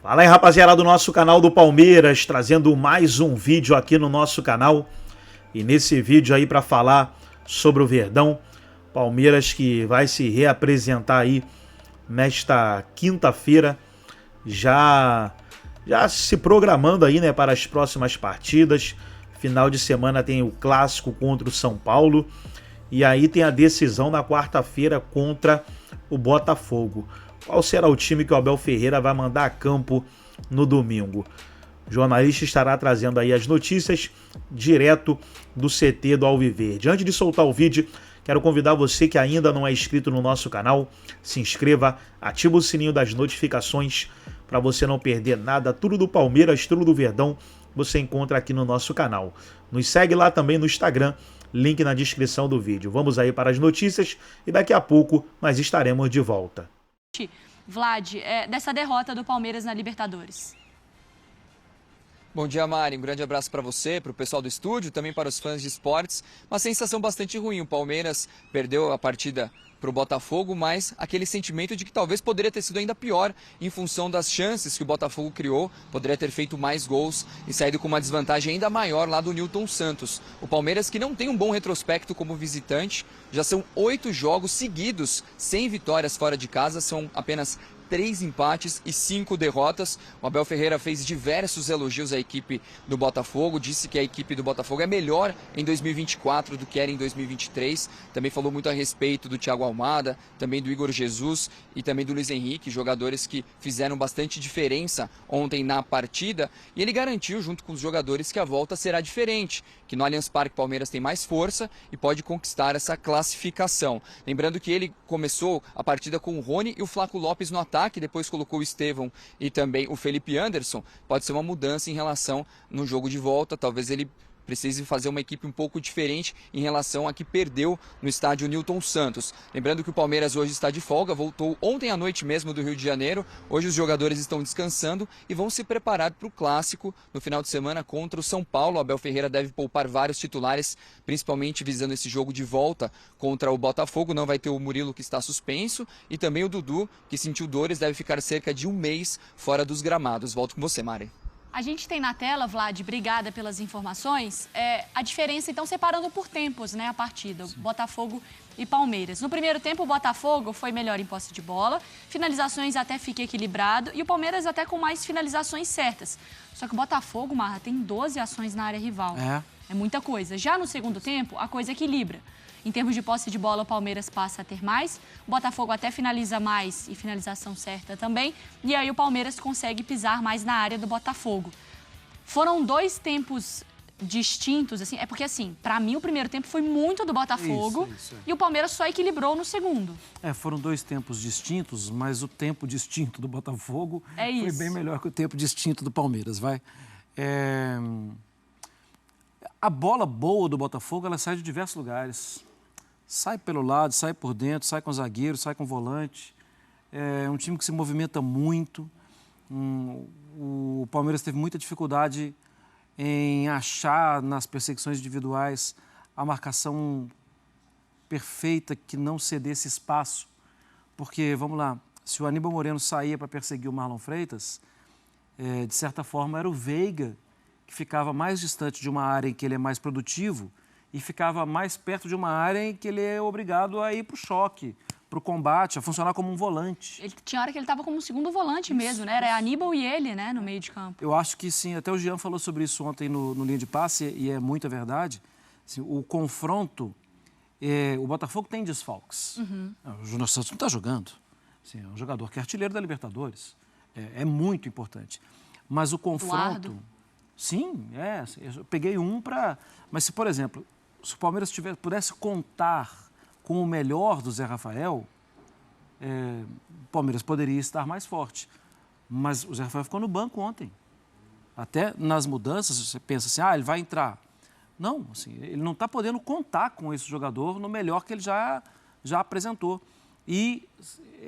Fala aí, rapaziada do nosso canal do Palmeiras, trazendo mais um vídeo aqui no nosso canal. E nesse vídeo aí para falar sobre o Verdão, Palmeiras que vai se reapresentar aí nesta quinta-feira, já se programando aí, né, para as próximas partidas. Final de semana tem o clássico contra o São Paulo e aí tem a decisão na quarta-feira contra o Botafogo. Qual será o time que o Abel Ferreira vai mandar a campo no domingo? O jornalista estará trazendo aí as notícias direto do CT do Alviverde. Antes de soltar o vídeo, quero convidar você que ainda não é inscrito no nosso canal, se inscreva, ativa o sininho das notificações para você não perder nada. Tudo do Palmeiras, tudo do Verdão, você encontra aqui no nosso canal. Nos segue lá também no Instagram, link na descrição do vídeo. Vamos aí para as notícias e daqui a pouco nós estaremos de volta. Vlad, dessa derrota do Palmeiras na Libertadores. Bom dia, Mari. Um grande abraço para você, para o pessoal do estúdio, também para os fãs de esportes. Uma sensação bastante ruim. O Palmeiras perdeu a partida para o Botafogo, mas aquele sentimento de que talvez poderia ter sido ainda pior em função das chances que o Botafogo criou, poderia ter feito mais gols e saído com uma desvantagem ainda maior lá do Newton Santos. O Palmeiras, que não tem um bom retrospecto como visitante, já são 8 jogos seguidos sem vitórias fora de casa, são apenas 3 empates e 5 derrotas. O Abel Ferreira fez diversos elogios à equipe do Botafogo, disse que a equipe do Botafogo é melhor em 2024 do que era em 2023. Também falou muito a respeito do Thiago Almada, também do Igor Jesus e também do Luiz Henrique, jogadores que fizeram bastante diferença ontem na partida. E ele garantiu, junto com os jogadores, que a volta será diferente, que no Allianz Parque Palmeiras tem mais força e pode conquistar essa classificação. Lembrando que ele começou a partida com o Rony e o Flaco Lopes no ataque, que depois colocou o Estevão e também o Felipe Anderson. Pode ser uma mudança em relação no jogo de volta, talvez ele precise fazer uma equipe um pouco diferente em relação a que perdeu no estádio Newton Santos. Lembrando que o Palmeiras hoje está de folga, voltou ontem à noite mesmo do Rio de Janeiro. Hoje os jogadores estão descansando e vão se preparar para o clássico no final de semana contra o São Paulo. O Abel Ferreira deve poupar vários titulares, principalmente visando esse jogo de volta contra o Botafogo. Não vai ter o Murilo, que está suspenso, e também o Dudu, que sentiu dores, deve ficar cerca de um mês fora dos gramados. Volto com você, Mari. A gente tem na tela, Vlad, obrigada pelas informações, a diferença, então, separando por tempos, né, a partida, Botafogo e Palmeiras. No primeiro tempo, o Botafogo foi melhor em posse de bola, finalizações até fica equilibrado, e o Palmeiras até com mais finalizações certas. Só que o Botafogo, Marra, tem 12 ações na área rival. É muita coisa. Já no segundo tempo, a coisa equilibra. Em termos de posse de bola, o Palmeiras passa a ter mais, o Botafogo até finaliza mais e finalização certa também, e aí o Palmeiras consegue pisar mais na área do Botafogo. Foram 2 tempos distintos, assim, porque assim, pra mim o primeiro tempo foi muito do Botafogo e o Palmeiras só equilibrou no segundo. Foram 2 tempos distintos, mas o tempo distinto do Botafogo foi bem melhor que o tempo distinto do Palmeiras, vai. A bola boa do Botafogo, ela sai de diversos lugares. Sai pelo lado, sai por dentro, sai com zagueiro, sai com volante. É um time que se movimenta muito. O Palmeiras teve muita dificuldade em achar nas perseguições individuais a marcação perfeita que não cedesse espaço. Porque, vamos lá, se o Aníbal Moreno saía para perseguir o Marlon Freitas, de certa forma era o Veiga que ficava mais distante de uma área em que ele é mais produtivo e ficava mais perto de uma área em que ele é obrigado a ir para o choque, para o combate, a funcionar como um volante. Tinha hora que ele estava como um segundo volante mesmo, né? Era Aníbal e ele, né, no meio de campo. Eu acho que sim, até o Jean falou sobre isso ontem no Linha de Passe, e é muita verdade. Assim, o confronto, o Botafogo tem desfalques. O Júnior Santos não está jogando. Assim, é um jogador que é artilheiro da Libertadores. É muito importante. Mas o confronto... Eduardo. Sim, eu peguei um para... Mas se, por exemplo, se o Palmeiras pudesse contar com o melhor do Zé Rafael, o Palmeiras poderia estar mais forte. Mas o Zé Rafael ficou no banco ontem. Até nas mudanças, você pensa assim, ele vai entrar. Não, assim, ele não está podendo contar com esse jogador no melhor que ele já apresentou. E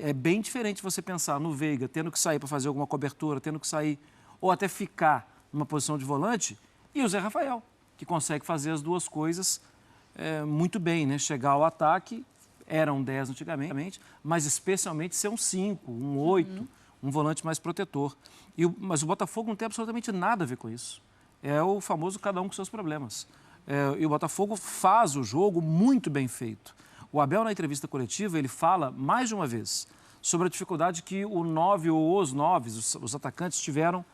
é bem diferente você pensar no Veiga tendo que sair para fazer alguma cobertura, tendo que sair, ou até ficar numa posição de volante, e o Zé Rafael, que consegue fazer as duas coisas muito bem, né? Chegar ao ataque, era um 10 antigamente, mas especialmente ser um 5, um 8, um volante mais protetor. Mas o Botafogo não tem absolutamente nada a ver com isso. É o famoso cada um com seus problemas. E o Botafogo faz o jogo muito bem feito. O Abel, na entrevista coletiva, ele fala, mais de uma vez, sobre a dificuldade que o 9 ou os 9, os atacantes, tiveram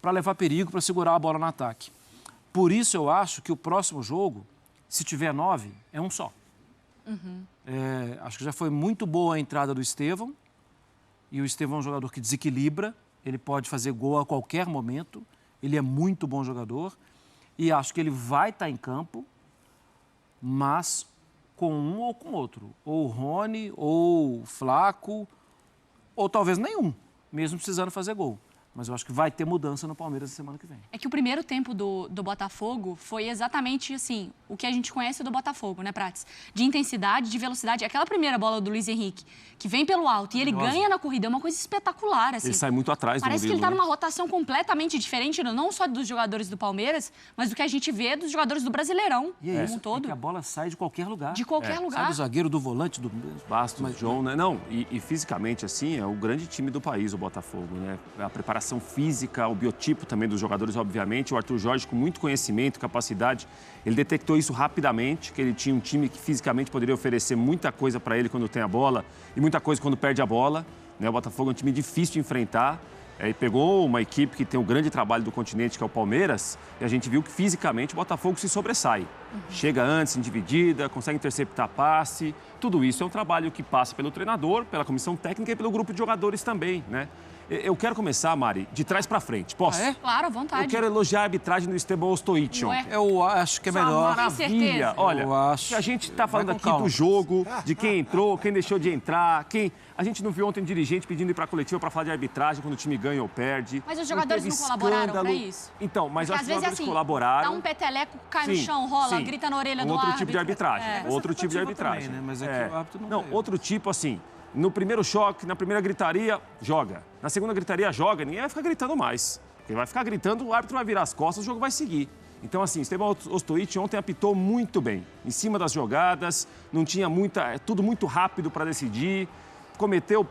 para levar perigo, para segurar a bola no ataque. Por isso, eu acho que o próximo jogo, se tiver 9, é um só. Acho que já foi muito boa a entrada do Estevão. E o Estevão é um jogador que desequilibra. Ele pode fazer gol a qualquer momento. Ele é muito bom jogador. E acho que ele vai estar em campo, mas com um ou com outro. Ou o Rony, ou o Flaco, ou talvez nenhum, mesmo precisando fazer gol. Mas eu acho que vai ter mudança no Palmeiras na semana que vem. É que o primeiro tempo do Botafogo foi exatamente assim, o que a gente conhece do Botafogo, né, Prates? De intensidade, de velocidade. Aquela primeira bola do Luiz Henrique, que vem pelo alto e ele ganha na corrida, é uma coisa espetacular, assim. Ele sai muito atrás do Parece que ele Murilo, está numa rotação completamente diferente, não só dos jogadores do Palmeiras, mas do que a gente vê dos jogadores do Brasileirão, E é como isso, um todo. que a bola sai de qualquer lugar. De qualquer Sai lugar. do zagueiro, do volante, do... Bastos, John, né? Não, e fisicamente, assim, é o grande time do país, o Botafogo, né? A preparação física, o biotipo também dos jogadores, obviamente. O Arthur Jorge, com muito conhecimento, capacidade, ele detectou isso rapidamente, que ele tinha um time que fisicamente poderia oferecer muita coisa para ele quando tem a bola e muita coisa quando perde a bola, né? O Botafogo é um time difícil de enfrentar. E pegou uma equipe que tem o grande trabalho do continente, que é o Palmeiras, e a gente viu que fisicamente o Botafogo se sobressai. Chega antes, em dividida, consegue interceptar passe. Tudo isso é um trabalho que passa pelo treinador, pela comissão técnica e pelo grupo de jogadores também, né? Eu quero começar, Mari, de trás para frente. Posso? Claro, à vontade. Eu quero elogiar a arbitragem do Esteban Ostojic. Ué. Eu acho que é melhor. Maravilha. Olha, Eu acho. que a gente está falando Vai com aqui calma. do jogo, de quem entrou, quem deixou de entrar, quem... A gente não viu ontem dirigente pedindo ir para a coletiva para falar de arbitragem quando o time ganha ou perde. Mas os jogadores teve não colaboraram para escândalo. isso? Então, mas Porque eu acho às que os vezes é jogadores assim, colaboraram. dá um peteleco, cai no Sim, chão, rola, sim. grita na orelha do Outro árbitro. tipo de arbitragem. É. Outro tipo de arbitragem. Também, né? Mas aqui o árbitro não veio. outro tipo assim, no primeiro choque, na primeira gritaria, joga. Na segunda gritaria, joga. Ninguém vai ficar gritando mais. Quem vai ficar gritando, o árbitro vai virar as costas, o jogo vai seguir. Então, assim, Esteban Ostojic ontem apitou muito bem. Em cima das jogadas, não tinha tudo muito rápido para decidir. Cometeu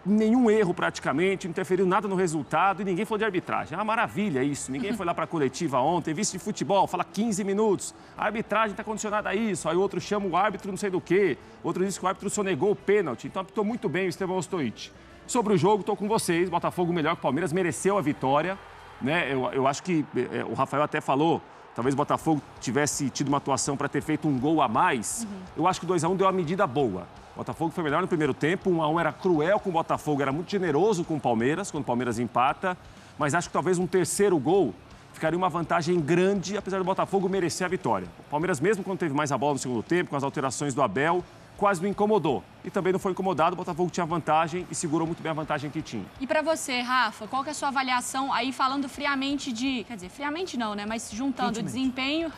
nenhum erro praticamente, não interferiu nada no resultado e ninguém falou de arbitragem. É uma maravilha isso. Ninguém foi lá para a coletiva ontem, vice de futebol, fala 15 minutos. A arbitragem está condicionada a isso. Aí o outro chama o árbitro não sei do quê. Outro diz que o árbitro sonegou o pênalti. Então apitou muito bem o Esteban Ostojic. Sobre o jogo, estou com vocês. Botafogo melhor que o Palmeiras, mereceu a vitória. Né? Eu acho que o Rafael até falou, talvez o Botafogo tivesse tido uma atuação para ter feito um gol a mais. Eu acho que 2-1 deu uma medida boa. O Botafogo foi melhor no primeiro tempo, 1-1 era cruel com o Botafogo, era muito generoso com o Palmeiras, quando o Palmeiras empata. Mas acho que talvez um terceiro gol ficaria uma vantagem grande, apesar do Botafogo merecer a vitória. O Palmeiras, mesmo quando teve mais a bola no segundo tempo, com as alterações do Abel, quase não incomodou. E também não foi incomodado, o Botafogo tinha vantagem e segurou muito bem a vantagem que tinha. E para você, Rafa, qual que é a sua avaliação aí falando friamente quer dizer, friamente não, né, mas juntando desempenho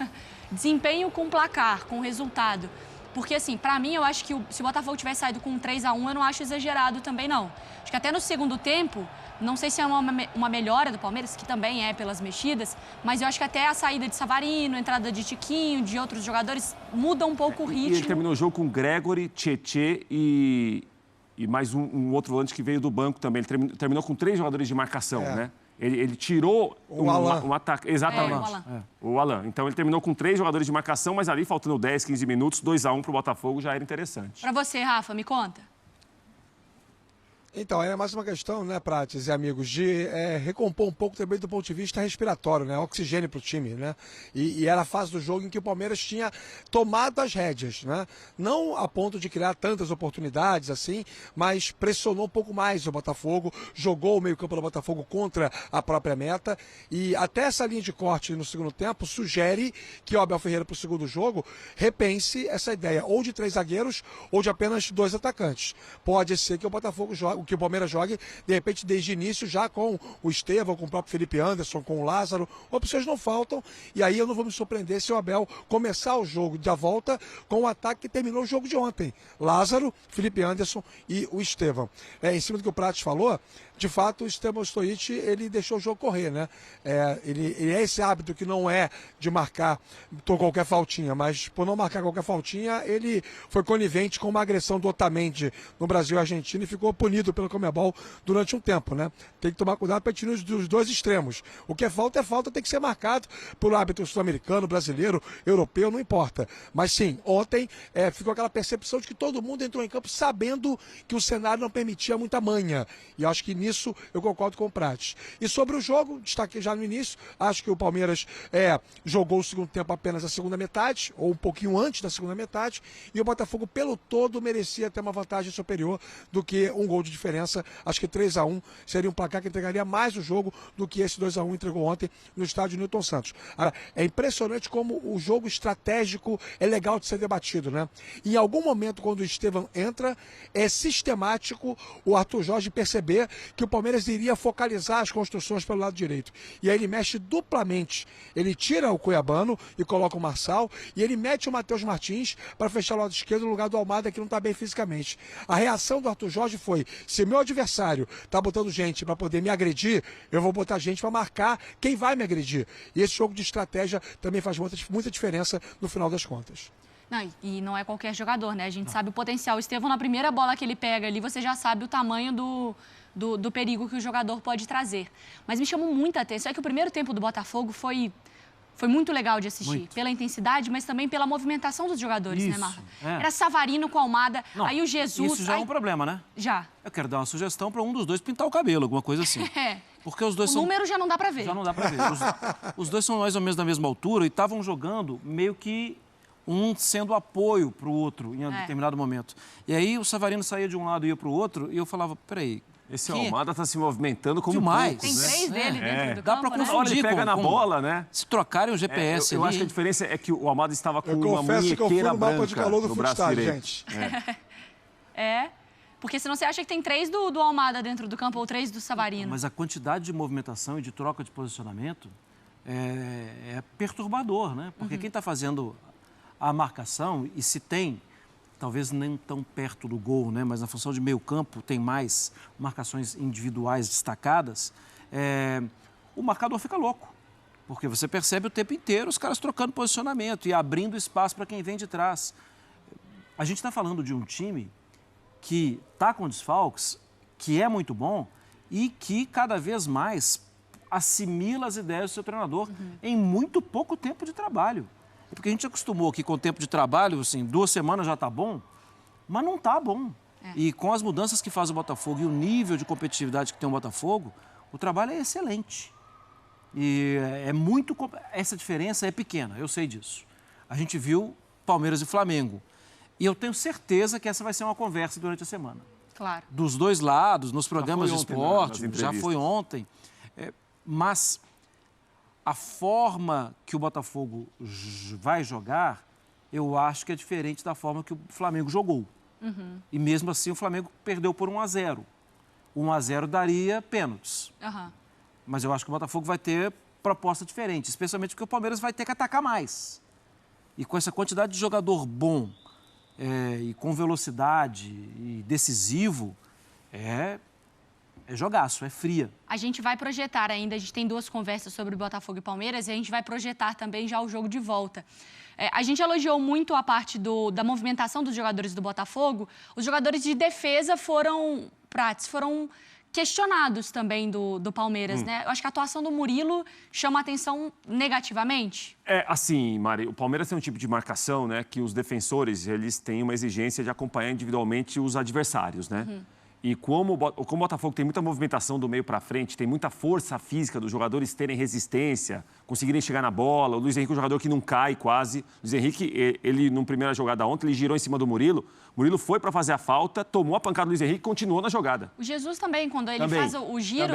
com placar, com resultado. Porque, assim, pra mim, eu acho que se o Botafogo tivesse saído com 3-1, eu não acho exagerado também, não. Acho que até no segundo tempo, não sei se é uma melhora do Palmeiras, que também é pelas mexidas, mas eu acho que até a saída de Savarino, a entrada de Tiquinho, de outros jogadores, muda um pouco o ritmo. E ele terminou o jogo com Gregory, Tietê e mais um outro volante que veio do banco também. Ele terminou com 3 jogadores de marcação, né? Ele tirou um ataque. Exatamente. O Alan. Então, ele terminou com 3 jogadores de marcação, mas ali, faltando 10, 15 minutos, 2-1 para o Botafogo, já era interessante. Para você, Rafa, me conta. Então, é mais uma questão, né, Prates e amigos, de recompor um pouco também do ponto de vista respiratório, né, oxigênio para o time, né, e era a fase do jogo em que o Palmeiras tinha tomado as rédeas, né, não a ponto de criar tantas oportunidades assim, mas pressionou um pouco mais o Botafogo, jogou o meio-campo do Botafogo contra a própria meta, e até essa linha de corte no segundo tempo sugere que o Abel Ferreira para o segundo jogo repense essa ideia, ou de 3 zagueiros, ou de apenas 2 atacantes. Pode ser que o Botafogo jogue, que o Palmeiras jogue, de repente, desde o início, já com o Estevão, com o próprio Felipe Anderson, com o Lázaro. Opções não faltam, e aí eu não vou me surpreender se o Abel começar o jogo da volta com o ataque que terminou o jogo de ontem. Lázaro, Felipe Anderson e o Estevão. Em cima do que o Prates falou, de fato, o Esteban Stoic, ele deixou o jogo correr, né? Ele é esse hábito que não é de marcar qualquer faltinha, mas por não marcar qualquer faltinha, ele foi conivente com uma agressão do Otamendi no Brasil e Argentina e ficou punido pelo Conmebol durante um tempo, né? Tem que tomar cuidado para tirar dos dois extremos. O que é falta, tem que ser marcado por árbitro sul-americano, brasileiro, europeu, não importa. Mas sim, ontem ficou aquela percepção de que todo mundo entrou em campo sabendo que o cenário não permitia muita manha. E acho que nisso eu concordo com o Prates. E sobre o jogo, destaquei já no início, acho que o Palmeiras jogou o segundo tempo apenas a segunda metade, ou um pouquinho antes da segunda metade, e o Botafogo, pelo todo, merecia ter uma vantagem superior do que um gol de diferença. Acho que 3-1 seria um placar que entregaria mais o jogo do que esse 2-1 entregou ontem no estádio Newton Santos. Agora, é impressionante como o jogo estratégico é legal de ser debatido, né? Em algum momento, quando o Esteban entra, é sistemático o Arthur Jorge perceber que o Palmeiras iria focalizar as construções pelo lado direito. E aí ele mexe duplamente. Ele tira o Cuiabano e coloca o Marçal, e ele mete o Matheus Martins para fechar o lado esquerdo no lugar do Almada, que não está bem fisicamente. A reação do Arthur Jorge foi: se meu adversário está botando gente para poder me agredir, eu vou botar gente para marcar quem vai me agredir. E esse jogo de estratégia também faz muita diferença no final das contas. Não, e não é qualquer jogador, né? A gente sabe o potencial. O Estevão, na primeira bola que ele pega ali, você já sabe o tamanho do perigo que o jogador pode trazer. Mas me chamou muita atenção, é que o primeiro tempo do Botafogo foi muito legal de assistir. Muito. Pela intensidade, mas também pela movimentação dos jogadores, Isso, né, Marlon? é. Era Savarino com Almada, Não, aí o Jesus... Isso já é um problema, né? Já. Eu quero dar uma sugestão para um dos dois pintar o cabelo, alguma coisa assim. É. Porque os dois O são... número já não dá pra ver. Já não dá para ver. Os dois são mais ou menos da mesma altura e estavam jogando meio que um sendo apoio para o outro em um determinado momento. E aí o Savarino saía de um lado e ia para o outro e eu falava, peraí... Esse Almada está se movimentando como demais. poucos, Tem né? 3 dele dentro do Dá campo, pra né? confundir. Olha, ele pega na bola, né? Se trocarem o GPS eu ali... acho que a diferença é que o Almada estava com Eu uma confesso que eu fui munhequeira no mapa branca de calor do no braço futsal, direito. gente. Porque senão você acha que tem 3 do Almada dentro do campo ou 3 do Savarino. Mas a quantidade de movimentação e de troca de posicionamento é perturbador, né? Porque quem está fazendo a marcação, e se tem, talvez nem tão perto do gol, né? Mas na função de meio campo tem mais marcações individuais destacadas, o marcador fica louco. Porque você percebe o tempo inteiro os caras trocando posicionamento e abrindo espaço para quem vem de trás. A gente está falando de um time que está com desfalques, que é muito bom e que cada vez mais assimila as ideias do seu treinador em muito pouco tempo de trabalho. Porque a gente acostumou que com o tempo de trabalho, assim, 2 semanas já está bom, mas não está bom. E com as mudanças que faz o Botafogo e o nível de competitividade que tem o Botafogo, o trabalho é excelente. E essa diferença é pequena, eu sei disso. A gente viu Palmeiras e Flamengo. E eu tenho certeza que essa vai ser uma conversa durante a semana. Claro. Dos dois lados, nos programas de esporte, nas já foi ontem. Mas a forma que o Botafogo vai jogar, eu acho que é diferente da forma que o Flamengo jogou. E mesmo assim o Flamengo perdeu por 1-0. 1-0 daria pênaltis. Mas eu acho que o Botafogo vai ter proposta diferente, especialmente porque o Palmeiras vai ter que atacar mais. E com essa quantidade de jogador bom, e com velocidade e decisivo, é jogaço, é fria. A gente vai projetar ainda, a gente tem 2 conversas sobre Botafogo e Palmeiras e a gente vai projetar também já o jogo de volta. A gente elogiou muito a parte da movimentação dos jogadores do Botafogo. Os jogadores de defesa foram questionados também do Palmeiras, né? Eu acho que a atuação do Murilo chama a atenção negativamente. Assim, Mari, o Palmeiras tem um tipo de marcação, né, que os defensores, eles têm uma exigência de acompanhar individualmente os adversários, né? E como o Botafogo tem muita movimentação do meio para frente, tem muita força física dos jogadores terem resistência, conseguirem chegar na bola. O Luiz Henrique é um jogador que não cai quase. O Luiz Henrique, ele, numa primeira jogada ontem, ele girou em cima do Murilo. O Murilo foi para fazer a falta, tomou a pancada do Luiz Henrique e continuou na jogada. O Jesus também, quando ele faz o giro,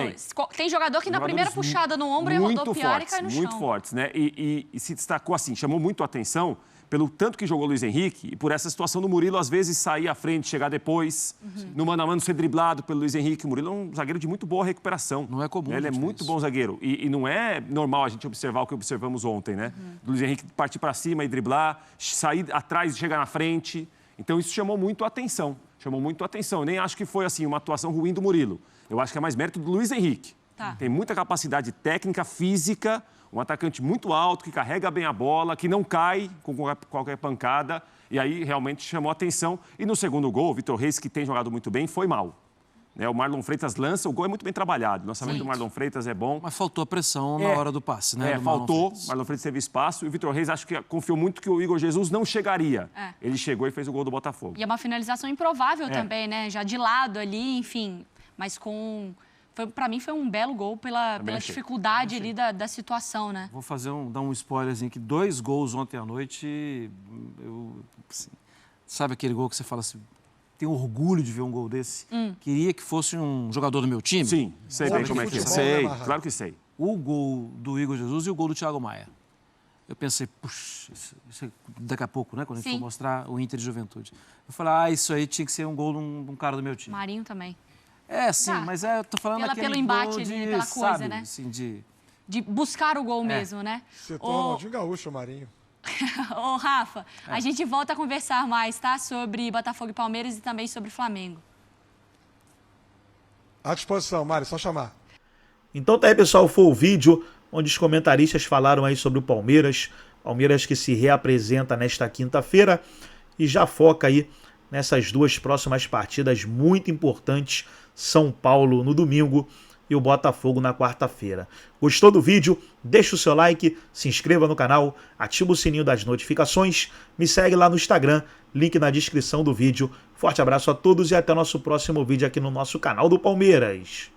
tem jogador que na Jogadores primeira puxada no ombro ia rodopiar e cai no chão. Muito fortes, né? E se destacou assim, chamou muito a atenção pelo tanto que jogou o Luiz Henrique e por essa situação do Murilo, às vezes, sair à frente, chegar depois, no mano a mano ser driblado pelo Luiz Henrique. O Murilo é um zagueiro de muito boa recuperação. Não é comum. Ele é muito bom zagueiro. E não é normal a gente observar o que observamos ontem, né? Do Luiz Henrique partir para cima e driblar, sair atrás e chegar na frente. Então, isso chamou muito a atenção. chamou muito a atenção. Eu nem acho que foi assim uma atuação ruim do Murilo. Eu acho que é mais mérito do Luiz Henrique. Tá. Tem muita capacidade técnica, física, um atacante muito alto, que carrega bem a bola, que não cai com qualquer pancada. E aí realmente chamou a atenção. E no segundo gol, o Vitor Reis, que tem jogado muito bem, foi mal. O Marlon Freitas lança, o gol é muito bem trabalhado. O lançamento do Marlon Freitas é bom. Mas faltou a pressão na hora do passe, né? Faltou. O Marlon Freitas teve espaço. E o Vitor Reis acho que confiou muito que o Igor Jesus não chegaria. Ele chegou e fez o gol do Botafogo. E é uma finalização improvável também, né? Já de lado ali, enfim. Mas para mim foi um belo gol pela dificuldade ali da situação, né? Vou dar um spoilerzinho aqui. 2 gols ontem à noite. Sabe aquele gol que você fala assim... Tenho orgulho de ver um gol desse. Queria que fosse um jogador do meu time. Sim, sei bem como é que é. Sei, claro que sei. O gol do Igor Jesus e o gol do Thiago Maia. Eu pensei, puxa, isso daqui a pouco, né? Quando a gente for mostrar o Inter de Juventude. Eu falei, isso aí tinha que ser um gol de um cara do meu time. Marinho também. Sim, mas eu tô falando pelo embate gol de, ali, pela coisa, sabe, né? Assim, de buscar o gol mesmo, né? Você torna de gaúcho, Marinho. Ô, Rafa, a gente volta a conversar mais, tá? Sobre Botafogo e Palmeiras e também sobre Flamengo. À disposição, Mário, só chamar. Então tá aí, pessoal, foi o vídeo onde os comentaristas falaram aí sobre o Palmeiras. Palmeiras que se reapresenta nesta quinta-feira e já foca aí nessas 2 próximas partidas muito importantes. São Paulo no domingo e o Botafogo na quarta-feira. Gostou do vídeo? Deixa o seu like, se inscreva no canal, ativa o sininho das notificações, me segue lá no Instagram, link na descrição do vídeo. Forte abraço a todos e até o nosso próximo vídeo aqui no nosso canal do Palmeiras.